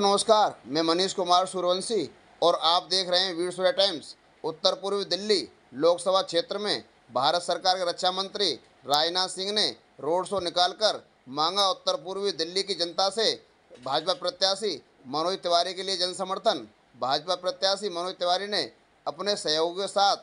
नमस्कार, मैं मनीष कुमार सूर्यवंशी और आप देख रहे हैं वीर सूर्या टाइम्स। उत्तर पूर्वी दिल्ली लोकसभा क्षेत्र में भारत सरकार के रक्षा मंत्री राजनाथ सिंह ने रोड शो निकालकर मांगा उत्तर पूर्वी दिल्ली की जनता से भाजपा प्रत्याशी मनोज तिवारी के लिए जन समर्थन। भाजपा प्रत्याशी मनोज तिवारी ने अपने सहयोगियों के साथ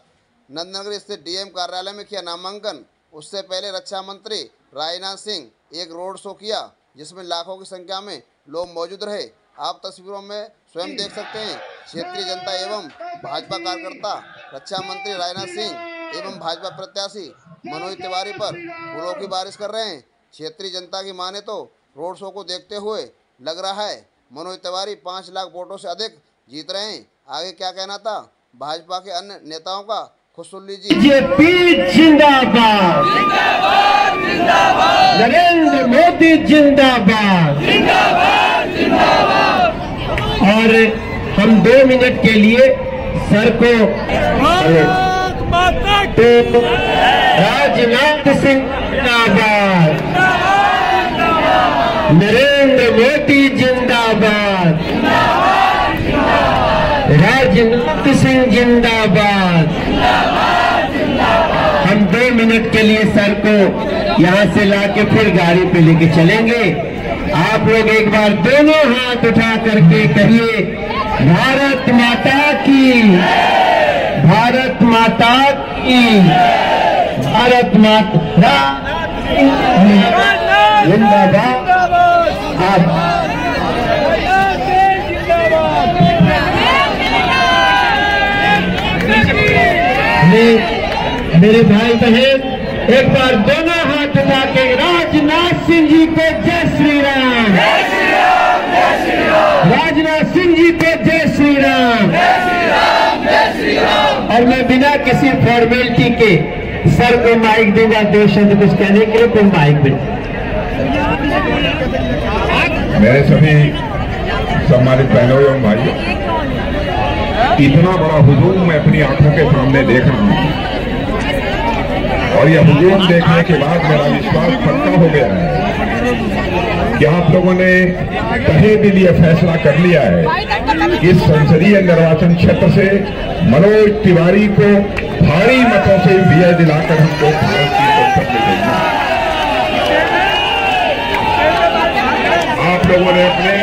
नंदनगर स्थित डीएम कार्यालय में किया नामांकन। उससे पहले रक्षा मंत्री राजनाथ सिंह एक रोड शो किया जिसमें लाखों की संख्या में लोग मौजूद रहे। आप तस्वीरों में स्वयं देख सकते हैं। क्षेत्रीय जनता एवं भाजपा कार्यकर्ता रक्षा मंत्री राजनाथ सिंह एवं भाजपा प्रत्याशी मनोज तिवारी पर फूलों की बारिश कर रहे हैं। क्षेत्रीय जनता की माने तो रोड शो को देखते हुए लग रहा है मनोज तिवारी 5 लाख वोटों से अधिक जीत रहे हैं। आगे क्या कहना था भाजपा के अन्य नेताओं का, खुद सुन लीजिए। बीजेपी जिंदाबाद, जिंदाबाद, जिंदाबाद। नरेंद्र मोदी जिंदाबाद, जिंदाबाद, जिंदाबाद। और हम 2 मिनट के लिए सर को राजनाथ सिंह जिंदाबाद, नरेंद्र मोदी जिंदाबाद, राजनाथ सिंह जिंदाबाद। हम 2 मिनट के लिए सर को यहाँ से लाके फिर गाड़ी पे लेके चलेंगे। आप लोग एक बार दोनों हाथ उठा करके कहिए भारत माता की, भारत माता की, भारत माता जिंदाबाद। आप मेरे भाई बहन एक बार दोनों हाथ उठा के राजनाथ सिंह जी को जय श्री राम, जय श्री राम, जय श्री राम। राजनाथ सिंह जी को जय श्री राम, जय श्री राम, जय श्री राम। और मैं बिना किसी फॉर्मेलिटी के सर को माइक दूंगा 2 शब्द कुछ कहने के लिए। कोई माइक में मेरे सभी सम्मानित बहनों एवं भाइयों, इतना बड़ा हुजूम मैं अपनी आंखों के सामने देख रहा हूं और यह हुजूम देखने के बाद मेरा विश्वास पक्का हो गया है कि आप लोगों ने तहे दिल ये फैसला कर लिया है इस संसदीय निर्वाचन क्षेत्र से मनोज तिवारी को भारी मतों से विजय दिलाकर हमको भारत की संसद में भेजना। आप लोगों ने अपने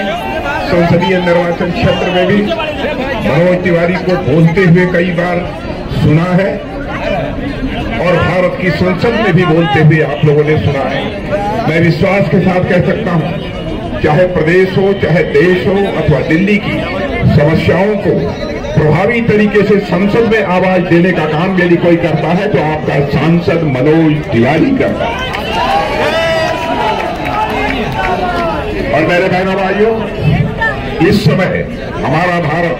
संसदीय निर्वाचन क्षेत्र में भी मनोज तिवारी को बोलते हुए कई बार सुना है और भारत की संसद में भी बोलते हुए आप लोगों ने सुना है। मैं विश्वास के साथ कह सकता हूं, चाहे प्रदेश हो, चाहे देश हो अथवा दिल्ली की समस्याओं को प्रभावी तरीके से संसद में आवाज देने का काम यदि कोई करता है तो आपका सांसद मनोज तिवारी करता है। और मेरे बहनों भाइयों, इस समय हमारा भारत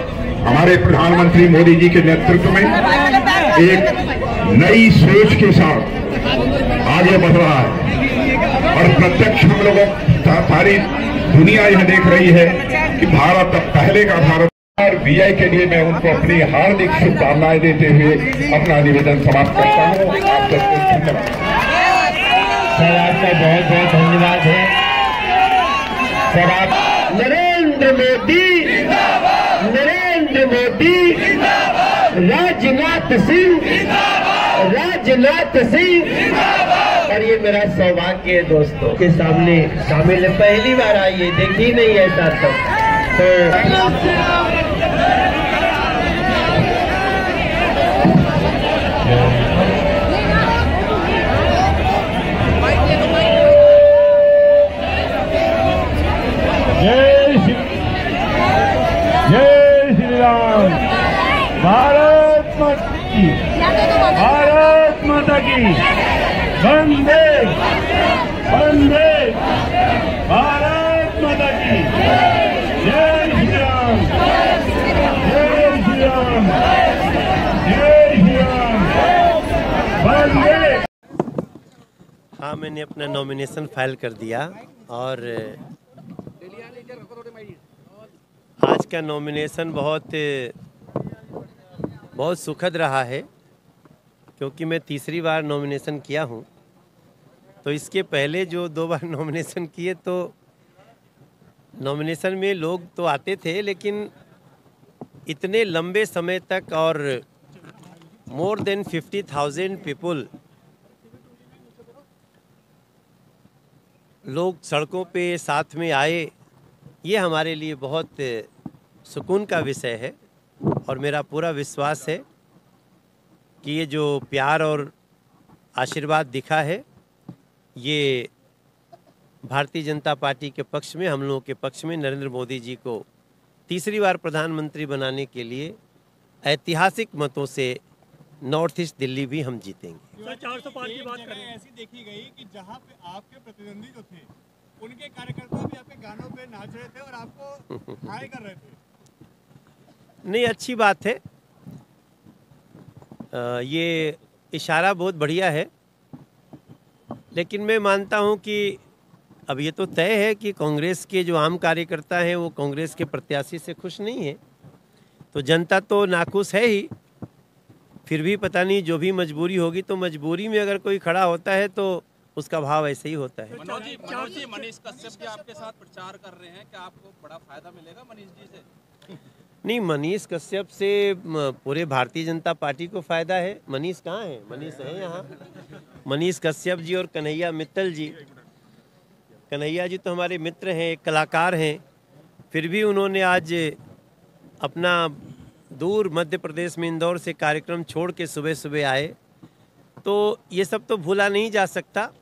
हमारे प्रधानमंत्री मोदी जी के नेतृत्व में एक नई सोच के साथ आगे बढ़ रहा है और प्रत्यक्ष हम लोगों सारी दुनिया यह देख रही है कि भारत अब पहले का भारत। और विजय के लिए मैं उनको अपनी हार्दिक शुभकामनाएं देते हुए अपना निवेदन समाप्त करता हूँ। आप सबको धन्यवाद। सर आपका बहुत बहुत धन्यवाद है। सर आप नरेंद्र मोदी, नरेंद्र मोदी, राजनाथ सिंह, राजनाथ सिंह। और ये मेरा सौभाग्य है दोस्तों के सामने शामिल है। पहली बार आइए, देखी नहीं ऐसा सब तो जय श्री राम। भारत माता की, भारत माता की, वंदे वंदे भारत माता की। जय श्री राम, जय श्री राम, जय श्री राम, वंदे। हाँ, मैंने अपना नॉमिनेशन फाइल कर दिया और आज का नॉमिनेशन बहुत सुखद रहा है क्योंकि मैं तीसरी बार नॉमिनेशन किया हूँ। तो इसके पहले जो 2 बार नॉमिनेशन किए तो नॉमिनेशन में लोग तो आते थे, लेकिन इतने लंबे समय तक और मोर देन 50,000 पीपल लोग सड़कों पे साथ में आए, ये हमारे लिए बहुत सुकून का विषय है। और मेरा पूरा विश्वास है कि ये जो प्यार और आशीर्वाद दिखा है, ये भारतीय जनता पार्टी के पक्ष में, हम लोगों के पक्ष में नरेंद्र मोदी जी को तीसरी बार प्रधानमंत्री बनाने के लिए ऐतिहासिक मतों से नॉर्थ ईस्ट दिल्ली भी हम जीतेंगे। सर 400 पार की बात करें, ऐसी देखी गई कि जहां पे आपके प्रतिद्वंदी जो थे उनके कार्यकर्ता भी आपके गानों पे नाच रहे थे और आपको हाय कर रहे थे। नहीं, अच्छी बात है, ये इशारा बहुत बढ़िया है। लेकिन मैं मानता हूं कि अब ये तो तय है कि कांग्रेस के जो आम कार्यकर्ता हैं वो कांग्रेस के प्रत्याशी से खुश नहीं है, तो जनता तो नाखुश है ही। फिर भी पता नहीं, जो भी मजबूरी होगी, तो मजबूरी में अगर कोई खड़ा होता है तो उसका भाव ऐसे ही होता है। मनोज जी, मनीष कश्यप जी आपके साथ प्रचार कर रहे हैं, क्या आपको बड़ा फायदा मिलेगा मनीष जी से? नहीं, मनीष कश्यप से पूरे भारतीय जनता पार्टी को फायदा है। मनीष कहाँ है? मनीष है यहाँ। मनीष कश्यप जी और कन्हैया मित्तल जी, कन्हैया जी तो हमारे मित्र हैं, एक कलाकार हैं, फिर भी उन्होंने आज अपना दूर मध्य प्रदेश में इंदौर से कार्यक्रम छोड़ के सुबह सुबह आए, तो ये सब तो भूला नहीं जा सकता।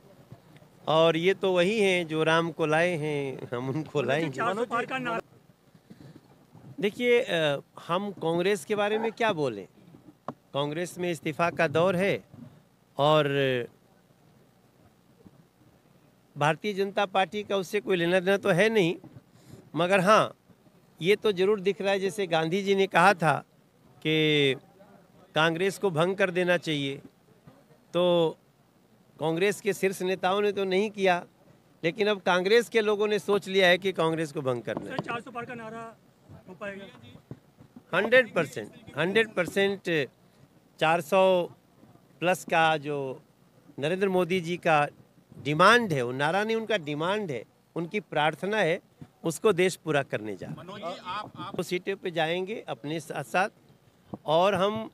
और ये तो वही हैं जो राम को लाए हैं, हम उनको लाएंगे। देखिए, हम कांग्रेस के बारे में क्या बोलें, कांग्रेस में इस्तीफा का दौर है और भारतीय जनता पार्टी का उससे कोई लेना देना तो है नहीं। मगर हाँ, ये तो ज़रूर दिख रहा है, जैसे गांधी जी ने कहा था कि कांग्रेस को भंग कर देना चाहिए, तो कांग्रेस के शीर्ष नेताओं ने तो नहीं किया, लेकिन अब कांग्रेस के लोगों ने सोच लिया है कि कांग्रेस को भंग करना है। 400 पार का नारा हो पाएगा? 100% 400 प्लस का जो नरेंद्र मोदी जी का डिमांड है, वो नारा नहीं, उनका डिमांड है, उनकी प्रार्थना है, उसको देश पूरा करने जा रहा है। मनोज जी, आप तो सीटों पे जाएंगे अपने साथ साथ, और हम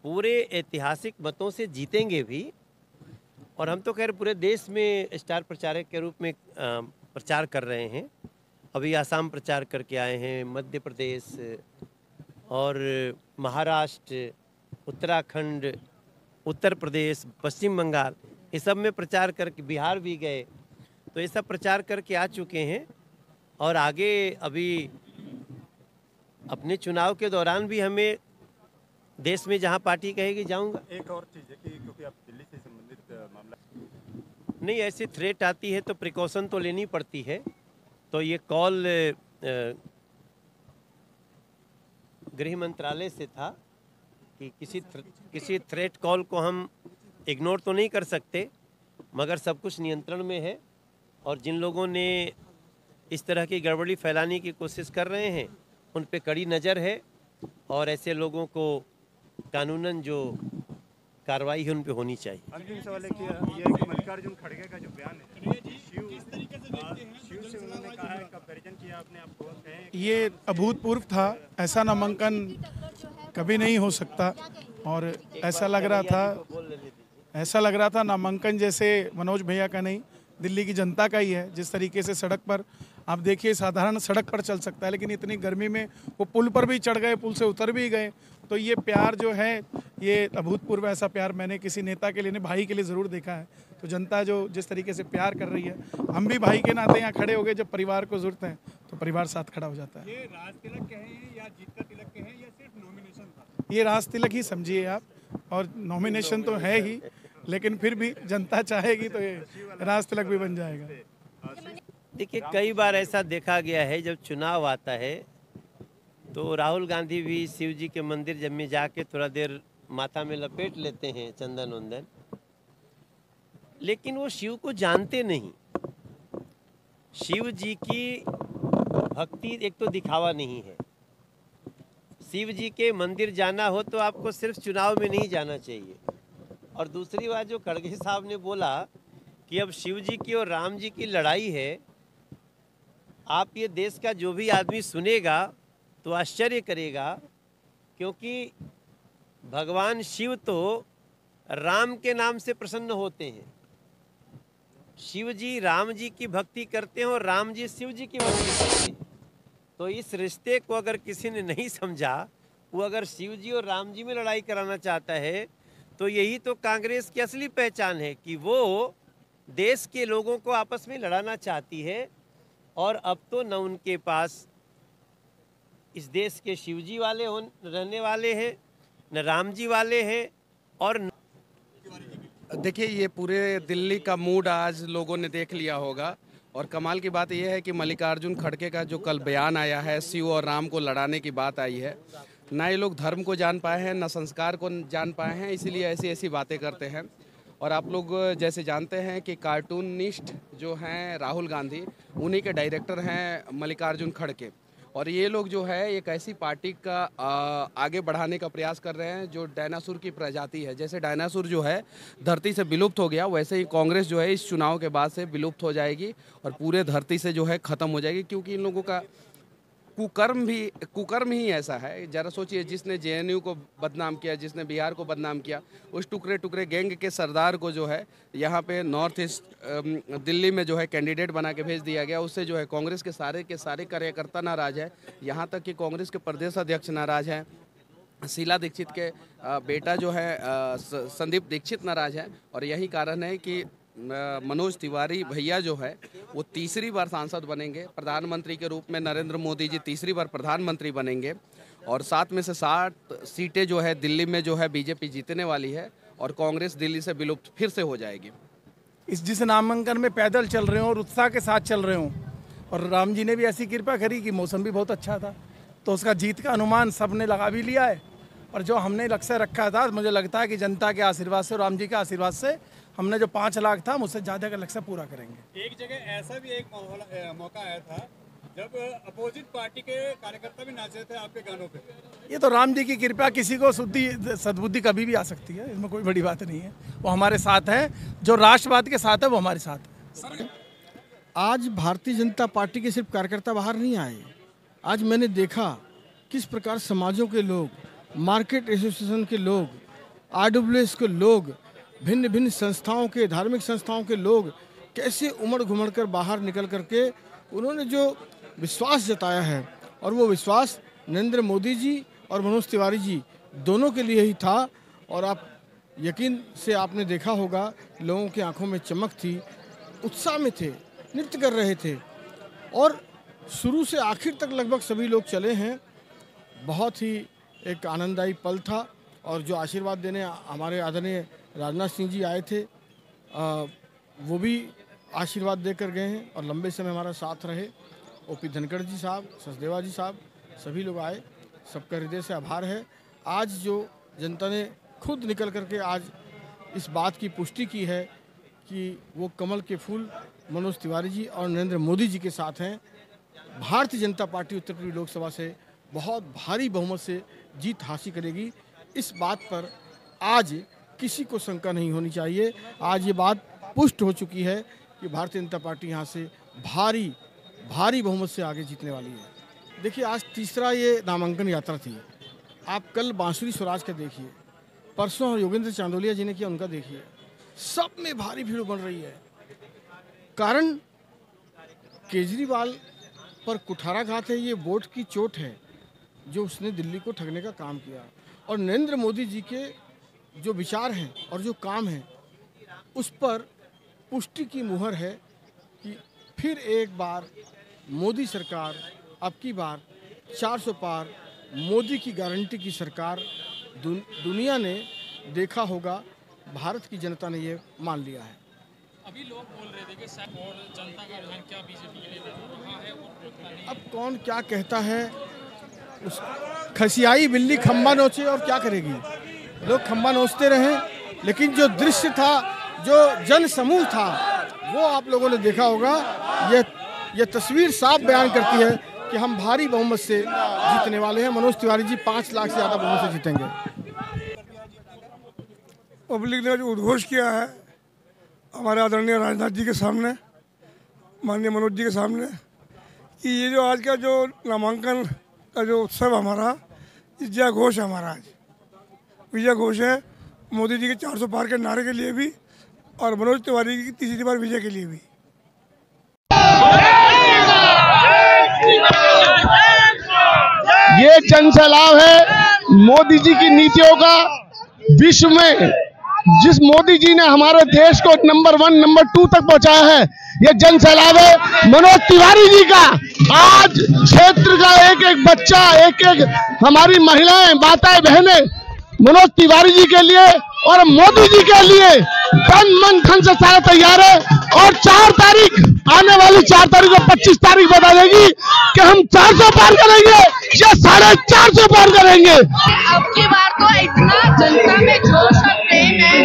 पूरे ऐतिहासिक मतों से जीतेंगे भी। और हम तो खैर पूरे देश में स्टार प्रचारक के रूप में प्रचार कर रहे हैं। अभी आसाम प्रचार करके आए हैं, मध्य प्रदेश और महाराष्ट्र, उत्तराखंड, उत्तर प्रदेश, पश्चिम बंगाल, ये सब में प्रचार करके, बिहार भी गए, तो ये सब प्रचार करके आ चुके हैं। और आगे अभी अपने चुनाव के दौरान भी हमें देश में जहां पार्टी कहेगी जाऊंगा। एक और चीज है कि क्योंकि आप दिल्ली से संबंधित मामला, नहीं, ऐसी थ्रेट आती है तो प्रिकॉशन तो लेनी पड़ती है। तो ये कॉल गृह मंत्रालय से था कि किसी थ्रेट कॉल को हम इग्नोर तो नहीं कर सकते, मगर सब कुछ नियंत्रण में है। और जिन लोगों ने इस तरह की गड़बड़ी फैलाने की कोशिश कर रहे हैं, उन पे कड़ी नज़र है, और ऐसे लोगों को कानूनन जो कार्रवाई है उन पे होनी चाहिए। अंतिम सवाल है कि ये कि मल्लिकार्जुन खड़गे का जो बयान है, शिव से उन्होंने कहा है, कंपैरिजन किया आपने, आपको कहें ये अभूतपूर्व था, ऐसा नामांकन कभी नहीं हो सकता। और ऐसा लग रहा था नामांकन जैसे मनोज भैया का नहीं, दिल्ली की जनता का ही है। जिस तरीके से सड़क पर आप देखिए, साधारण सड़क पर चल सकता है, लेकिन इतनी गर्मी में वो पुल पर भी चढ़ गए, पुल से उतर भी गए। तो ये प्यार जो है, ये अभूतपूर्व, ऐसा प्यार मैंने किसी नेता के लिए नहीं, भाई के लिए ज़रूर देखा है। तो जनता जो जिस तरीके से प्यार कर रही है, हम भी भाई के नाते यहाँ खड़े हो गए। जब परिवार को ज़रूरत है तो परिवार साथ खड़ा हो जाता है। ये राज तिलक के हैं या जीतका तिलक के हैं या सिर्फ नॉमिनेशन था? ये राज तिलक ही समझिए आप, और नॉमिनेशन तो है ही, लेकिन फिर भी जनता चाहेगी तो ये राज तिलक भी बन जाएगा। देखिए, कई बार ऐसा देखा गया है, जब चुनाव आता है तो राहुल गांधी भी शिव जी के मंदिर जब में जाके थोड़ा देर माथा में लपेट लेते हैं चंदन वंदन, लेकिन वो शिव को जानते नहीं। शिव जी की भक्ति एक तो दिखावा नहीं है। शिव जी के मंदिर जाना हो तो आपको सिर्फ चुनाव में नहीं जाना चाहिए। और दूसरी बात, जो खड़गे साहब ने बोला कि अब शिव जी की और राम जी की लड़ाई है, आप ये देश का जो भी आदमी सुनेगा तो आश्चर्य करेगा, क्योंकि भगवान शिव तो राम के नाम से प्रसन्न होते हैं। शिव जी राम जी की भक्ति करते हैं और राम जी शिव जी की भक्ति करते हैं। तो इस रिश्ते को अगर किसी ने नहीं समझा, वो अगर शिव जी और राम जी में लड़ाई कराना चाहता है, तो यही तो कांग्रेस की असली पहचान है कि वो देश के लोगों को आपस में लड़ाना चाहती है। और अब तो न उनके पास इस देश के शिव जी वाले रहने वाले हैं, न राम जी वाले हैं। और देखिए, ये पूरे दिल्ली का मूड आज लोगों ने देख लिया होगा। और कमाल की बात यह है कि मल्लिकार्जुन खड़गे का जो कल बयान आया है, शिव और राम को लड़ाने की बात आई है, ना ये लोग धर्म को जान पाए हैं, ना संस्कार को जान पाए हैं, इसीलिए ऐसी ऐसी बातें करते हैं। और आप लोग जैसे जानते हैं कि कार्टूनिस्ट जो हैं राहुल गांधी, उन्हीं के डायरेक्टर हैं मल्लिकार्जुन खड़गे। और ये लोग जो है एक ऐसी पार्टी का आगे बढ़ाने का प्रयास कर रहे हैं जो डायनासोर की प्रजाति है। जैसे डायनासोर जो है धरती से विलुप्त हो गया, वैसे ही कांग्रेस जो है इस चुनाव के बाद से विलुप्त हो जाएगी और पूरे धरती से जो है ख़त्म हो जाएगी, क्योंकि इन लोगों का कुकर्म ही ऐसा है। जरा सोचिए, जिसने जेएनयू को बदनाम किया, जिसने बिहार को बदनाम किया, उस टुकड़े टुकड़े गैंग के सरदार को जो है यहाँ पे नॉर्थ ईस्ट दिल्ली में जो है कैंडिडेट बना के भेज दिया गया। उससे जो है कांग्रेस के सारे कार्यकर्ता नाराज है, यहाँ तक कि कांग्रेस के प्रदेश अध्यक्ष नाराज हैं, शीला दीक्षित के बेटा जो है संदीप दीक्षित नाराज है। और यही कारण है कि मनोज तिवारी भैया जो है वो तीसरी बार सांसद बनेंगे, प्रधानमंत्री के रूप में नरेंद्र मोदी जी तीसरी बार प्रधानमंत्री बनेंगे। और 7 में से 60 सीटें जो है दिल्ली में जो है बीजेपी जीतने वाली है और कांग्रेस दिल्ली से विलुप्त फिर से हो जाएगी। इस जिस नामांकन में पैदल चल रहे हों और उत्साह के साथ चल रहे हों, और राम जी ने भी ऐसी कृपा करी कि मौसम भी बहुत अच्छा था, तो उसका जीत का अनुमान सब ने लगा भी लिया है। और जो हमने लक्ष्य रखा था, मुझे लगता है कि जनता के आशीर्वाद से और राम जी के आशीर्वाद से हमने जो 5 लाख था, मुझसे ज़्यादा का लक्ष्य पूरा करेंगे। एक जगह ऐसा भी एक मौका आया था जब अपोजिट पार्टी के कार्यकर्ता भी नाचे थे आपके गानों पे। ये तो राम जी की कृपा, किसी को सद्बुद्धि कभी भी आ सकती है, इसमें कोई बड़ी बात नहीं है। वो हमारे साथ है, जो राष्ट्रवाद के साथ है वो हमारे साथ है। आज भारतीय जनता पार्टी के सिर्फ कार्यकर्ता बाहर नहीं आए। आज मैंने देखा किस प्रकार समाजों के लोग, मार्केट एसोसिएशन के लोग, RWS के लोग, भिन्न भिन्न संस्थाओं के, धार्मिक संस्थाओं के लोग कैसे उमड़ घुमड़ कर बाहर निकल करके उन्होंने जो विश्वास जताया है, और वो विश्वास नरेंद्र मोदी जी और मनोज तिवारी जी दोनों के लिए ही था। और आप यकीन से आपने देखा होगा, लोगों की आंखों में चमक थी, उत्साह में थे, नृत्य कर रहे थे, और शुरू से आखिर तक लगभग सभी लोग चले हैं। बहुत ही एक आनंददायी पल था। और जो आशीर्वाद देने हमारे आदरणीय राजनाथ सिंह जी आए थे, वो भी आशीर्वाद देकर गए हैं और लंबे समय हमारा साथ रहे। OP धनखड़ जी साहब, सचदेवा जी साहब, सभी लोग आए, सबका हृदय से आभार है। आज जो जनता ने खुद निकल करके आज इस बात की पुष्टि की है कि वो कमल के फूल मनोज तिवारी जी और नरेंद्र मोदी जी के साथ हैं। भारतीय जनता पार्टी उत्तर प्रदेश लोकसभा से बहुत भारी बहुमत से जीत हासिल करेगी। इस बात पर आज किसी को शंका नहीं होनी चाहिए। आज ये बात पुष्ट हो चुकी है कि भारतीय जनता पार्टी यहाँ से भारी बहुमत से आगे जीतने वाली है। देखिए, आज तीसरा ये नामांकन यात्रा थी। आप कल बांसुरी स्वराज का देखिए, परसों योगेंद्र चांदोलिया जी ने किया, उनका देखिए, सब में भारी भीड़ बन रही है। कारण केजरीवाल पर कुठाराघात है, ये वोट की चोट है जो उसने दिल्ली को ठगने का काम किया। और नरेंद्र मोदी जी के जो विचार हैं और जो काम हैं, उस पर पुष्टि की मुहर है कि फिर एक बार मोदी सरकार, अब की बार 400 पार, मोदी की गारंटी की सरकार दुनिया ने देखा होगा, भारत की जनता ने ये मान लिया है। अभी लोग बोल रहे थे कि और जनता का रुझान क्या बीजेपी के लिए रहा है और उतना नहीं। अब कौन क्या कहता है, उस खसियाई बिल्ली खम्बा नोचे और क्या करेगी। लोग खम्बा नोचते रहे, लेकिन जो दृश्य था, जो जन समूह था, वो आप लोगों ने देखा होगा। ये तस्वीर साफ बयान करती है कि हम भारी बहुमत से जीतने वाले हैं। मनोज तिवारी जी 5 लाख से ज़्यादा बहुमत से जीतेंगे। पब्लिक ने जो उद्घोष किया है हमारे आदरणीय राजनाथ जी के सामने, माननीय मनोज जी के सामने, कि ये जो आज का जो नामांकन का जो उत्सव हमारा, विजय घोष है हमारा, आज विजय घोष है मोदी जी के 400 पार के नारे के लिए भी और मनोज तिवारी की तीसरी बार विजय के लिए भी। ये जन सैलाब है मोदी जी की नीतियों का। विश्व में जिस मोदी जी ने हमारे देश को नंबर 1, नंबर 2 तक पहुंचाया है, ये जन सैलाब है मनोज तिवारी जी का। आज क्षेत्र का एक एक बच्चा, एक एक हमारी महिलाएं, माताएं, बहनें मनोज तिवारी जी के लिए और मोदी जी के लिए तन मन धन से सारा तैयार है। और 4 तारीख, आने वाली 4 तारीख को 25 तारीख बता देगी कि हम 400 पार करेंगे या 450 पार करेंगे। अब की बार तो इतना जनता में जोश और प्रेम है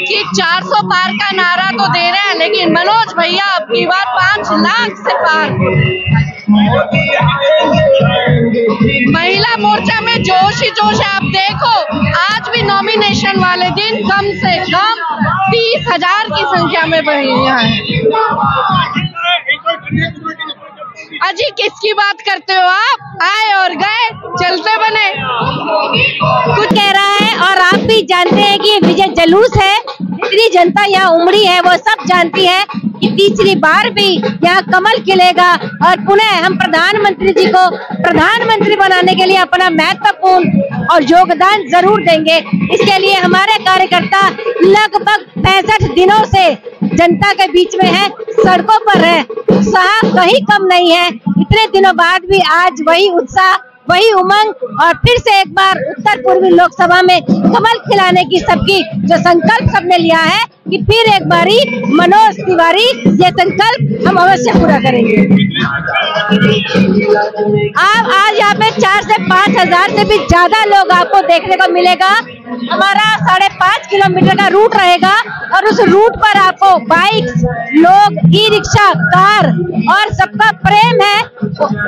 कि 400 पार का नारा तो दे रहे हैं, लेकिन मनोज भैया अब की बार 5 लाख से पार। महिला मोर्चा में जोश ही जोश है। आप देखो आज भी नॉमिनेशन वाले दिन कम से कम 30,000 की संख्या में महिलाएं हैं। अजी किसकी बात करते हो आप? आए और गए, चलते बने। कुछ कह रहा है और आप भी जानते हैं कि विजय जुलूस है। जितनी जनता यहाँ उमड़ी है वो सब जानती है कि तीसरी बार भी यहाँ कमल खिलेगा और पुनः हम प्रधानमंत्री जी को प्रधानमंत्री बनाने के लिए अपना महत्वपूर्ण और योगदान जरूर देंगे। इसके लिए हमारे कार्यकर्ता लगभग 65 दिनों से जनता के बीच में है, सड़कों पर है, उत्साह कहीं कम नहीं है। इतने दिनों बाद भी आज वही उत्साह, वही उमंग और फिर से एक बार उत्तर पूर्वी लोकसभा में कमल खिलाने की सबकी जो संकल्प सबने लिया है कि फिर एक बारी मनोज तिवारी, ये संकल्प हम अवश्य पूरा करेंगे। आप आज यहाँ पे 4 से 5 हजार से भी ज्यादा लोग आपको देखने को मिलेगा। हमारा 5.5 किलोमीटर का रूट रहेगा और उस रूट पर आपको बाइक, लोग, ई रिक्शा, कार और सबका प्रेम है।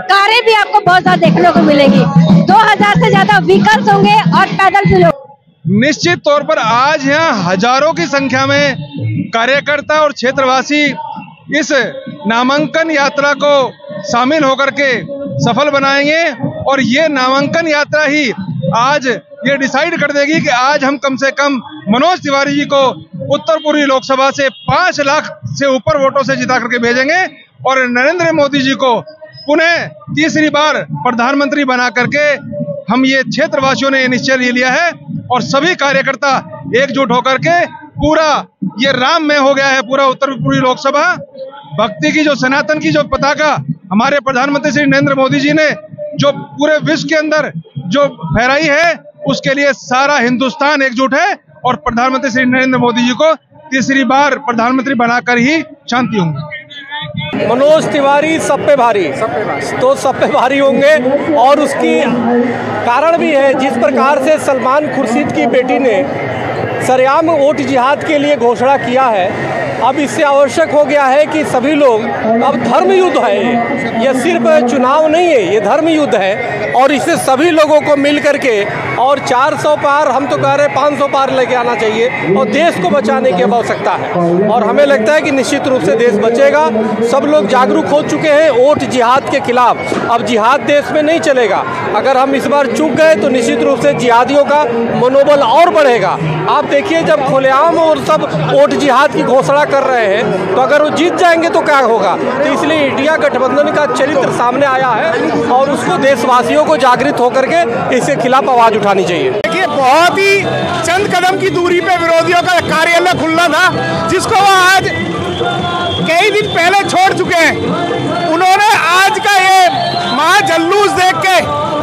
कारें भी आपको बहुत ज्यादा देखने को मिलेगी। 2000 से ज्यादा व्हीकल्स होंगे और पैदल भी लोग। निश्चित तौर पर आज यहाँ हजारों की संख्या में कार्यकर्ता और क्षेत्रवासी इस नामांकन यात्रा को शामिल होकर के सफल बनाएंगे और ये नामांकन यात्रा ही आज ये डिसाइड कर देगी कि आज हम कम से कम मनोज तिवारी जी को उत्तर पूर्वी लोकसभा से 5 लाख से ऊपर वोटों से जिता करके भेजेंगे और नरेंद्र मोदी जी को पुनः तीसरी बार प्रधानमंत्री बना करके हम ये क्षेत्रवासियों ने निश्चय ले लिया है और सभी कार्यकर्ता एकजुट होकर के पूरा ये राममय हो गया है पूरा उत्तर पूर्वी लोकसभा। भक्ति की जो सनातन की जो पताका हमारे प्रधानमंत्री श्री नरेंद्र मोदी जी ने जो पूरे विश्व के अंदर जो फहराई है, उसके लिए सारा हिंदुस्तान एकजुट है और प्रधानमंत्री श्री नरेंद्र मोदी जी को तीसरी बार प्रधानमंत्री बनाकर ही शांति होंगी। मनोज तिवारी सब पे भारी, तो सब पे भारी होंगे और उसकी कारण भी है। जिस प्रकार से सलमान खुर्शीद की बेटी ने सरेआम वोट जिहाद के लिए घोषणा किया है, अब इससे आवश्यक हो गया है कि सभी लोग, अब धर्म युद्ध है ये सिर्फ चुनाव नहीं है, ये धर्म युद्ध है और इसे सभी लोगों को मिल करके और 400 पार, हम तो कह रहे हैं 500 पार लेके आना चाहिए और देश को बचाने की आवश्यकता है। और हमें लगता है कि निश्चित रूप से देश बचेगा। सब लोग जागरूक हो चुके हैं वोट जिहाद के खिलाफ। अब जिहाद देश में नहीं चलेगा। अगर हम इस बार चूक गए तो निश्चित रूप से जिहादियों का मनोबल और बढ़ेगा। आप देखिए जब खुलेआम और सब वोट जिहाद की घोषणा कर रहे हैं तो अगर वो जीत जाएंगे तो क्या होगा। तो इसलिए इंडिया गठबंधन का चरित्र सामने आया है और उसको देशवासियों को जागृत होकर के इसके खिलाफ आवाज उठानी चाहिए। देखिए बहुत ही चंद कदम की दूरी पे विरोधियों का कार्यालय खुलना था, जिसको वो आज कई दिन पहले छोड़ चुके हैं। उन्होंने आज का ये महाजल्लूस देख के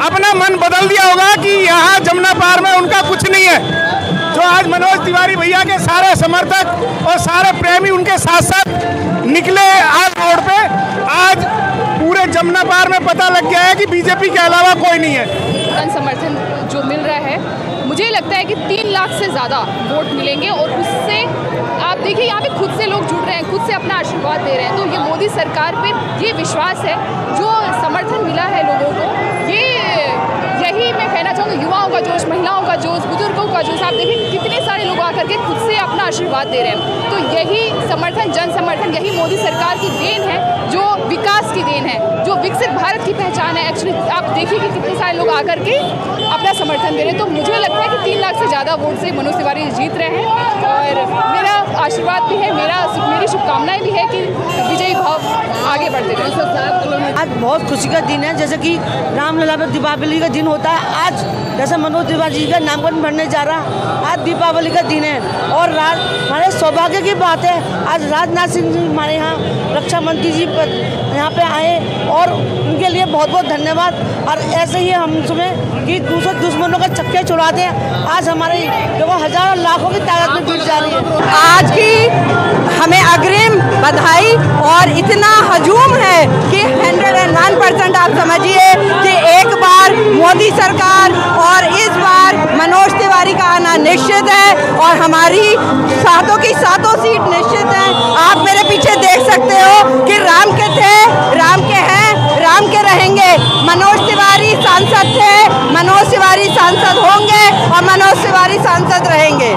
अपना मन बदल दिया होगा कि यहाँ जमुना पार में उनका कुछ नहीं है। जो आज मनोज तिवारी भैया के सारे समर्थक और सारे प्रेमी उनके साथ साथ निकले आज रोड पे, आज पूरे जमुना पार में पता लग गया है कि बीजेपी के अलावा कोई नहीं है। समर्थन जो मिल रहा है, मुझे लगता है कि 3 लाख से ज़्यादा वोट मिलेंगे और उससे आप देखिए यहाँ पे खुद से लोग जुड़ रहे हैं, खुद से अपना आशीर्वाद दे रहे हैं। तो ये मोदी सरकार पे ये विश्वास है, जो समर्थन मिला है लोगों को, यही मैं कहना चाहूँ कहूँगी युवाओं का जोश, महिलाओं का जोश, बुजुर्गों का जोश, आप देखें कितने सारे लोग आकर के खुद से अपना आशीर्वाद दे रहे हैं। तो यही समर्थन, जन समर्थन, यही मोदी सरकार की देन है, जो विकास की देन है, जो विकसित भारत की पहचान है। एक्चुअली आप देखिए कि कितने सारे लोग आकर के अपना समर्थन दे रहे हैं। तो मुझे लगता है कि 3 लाख से ज़्यादा वोट से मनोज तिवारी जीत रहे हैं और मेरा आशीर्वाद भी है, मेरी शुभकामनाएं भी है कि विजयी भाव आगे बढ़ते रहे। आज बहुत खुशी का दिन है, जैसे कि रामलला में दीपावली का दिन होता है। आज जैसे मनोज तिवारी जी का नामकरण बढ़ने जा रहा, आज दीपावली का दिन है और हमारे सौभाग्य की बात है आज राजनाथ सिंह जी हमारे यहाँ रक्षा मंत्री जी यहाँ पे आए और उनके लिए बहुत बहुत धन्यवाद। और ऐसे ही हम सुने कि दूसरे दुश्मनों का चक्के छुड़ा दें। आज हमारे देखो हजारों लाखों की ताकत में जुट जा रही है। आज की हमें अग्रिम बधाई और इतना हजूम है कि 101% आप समझिए कि एक बार मोदी सरकार और इस बार मनोज तिवारी का आना निश्चित है और हमारी सातों की सातों सीट निश्चित है। आप मेरे पीछे देख सकते हो कि राम के थे, राम के हैं, राम के रहेंगे। मनोज तिवारी सांसद थे, मनोज तिवारी सांसद होंगे और मनोज तिवारी सांसद रहेंगे।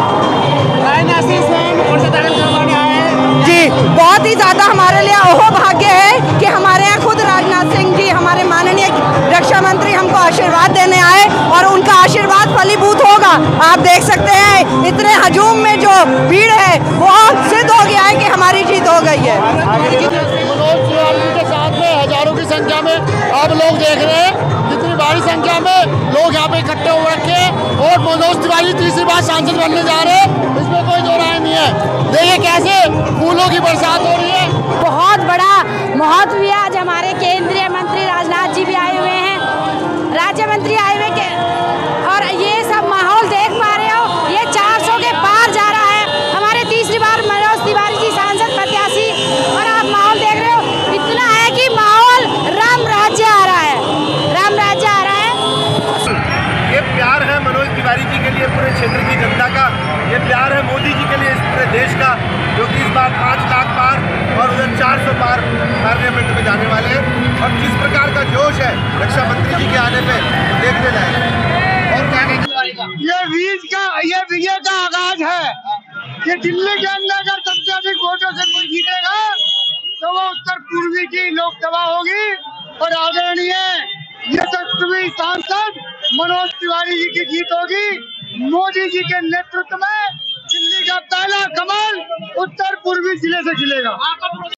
जी बहुत ही ज़्यादा हमारे लिए अहो भाग्य है कि हमारे यहाँ खुद राजनाथ सिंह जी हमारे माननीय रक्षा मंत्री हमको आशीर्वाद देने आए और उनका आशीर्वाद फलीभूत होगा। आप देख सकते हैं इतने हजूम में जो भीड़ है वो सिद्ध हो गया है कि हमारी जीत हो गई है। मनोज तिवारी के साथ में हजारों की संख्या में आप लोग देख रहे हैं, इतनी बड़ी संख्या में लोग यहाँ पे इकट्ठे हो रखे और मनोज तिवारी तीसरी बार सांसद बनने जा रहे हैं, इसमें कोई दो राय नहीं है। देखिए कैसे फूलों की बरसात हो रही है। बहुत बड़ा महत्व भी आज हमारे केंद्रीय मंत्री राजनाथ जी भी आए हुए हैं, राज्य मंत्री आए हुए के और ये सब माहौल देख पा रहे हो, ये 400 के पार जा रहा है। हमारे तीसरी बार मनोज तिवारी जी सांसद प्रत्याशी और आप माहौल देख रहे हो, इतना है कि माहौल राम राज्य आ रहा है, राम राज्य आ रहा है। ये प्यार है मनोज तिवारी जी के लिए पूरे क्षेत्र की जनता का, ये प्यार है मोदी जी के लिए इस पूरे देश का, जो कि इस बार 5 लाख पार और उधर 400 पार पार्लियामेंट में जाने वाले हैं। और किस प्रकार का जोश है रक्षा मंत्री जी के आने पे देखने लायक। और क्या ये विजय का आगाज है कि दिल्ली के अंदर अगर सबसे अधिक वोटों से कोई जीतेगा तो वो उत्तर पूर्वी की लोकसभा होगी और आदरणीय यशस्वी सांसद मनोज तिवारी जी की जीत होगी। मोदी जी के नेतृत्व में दिल्ली का पहला कमल उत्तर पूर्वी जिले से खिलेगा।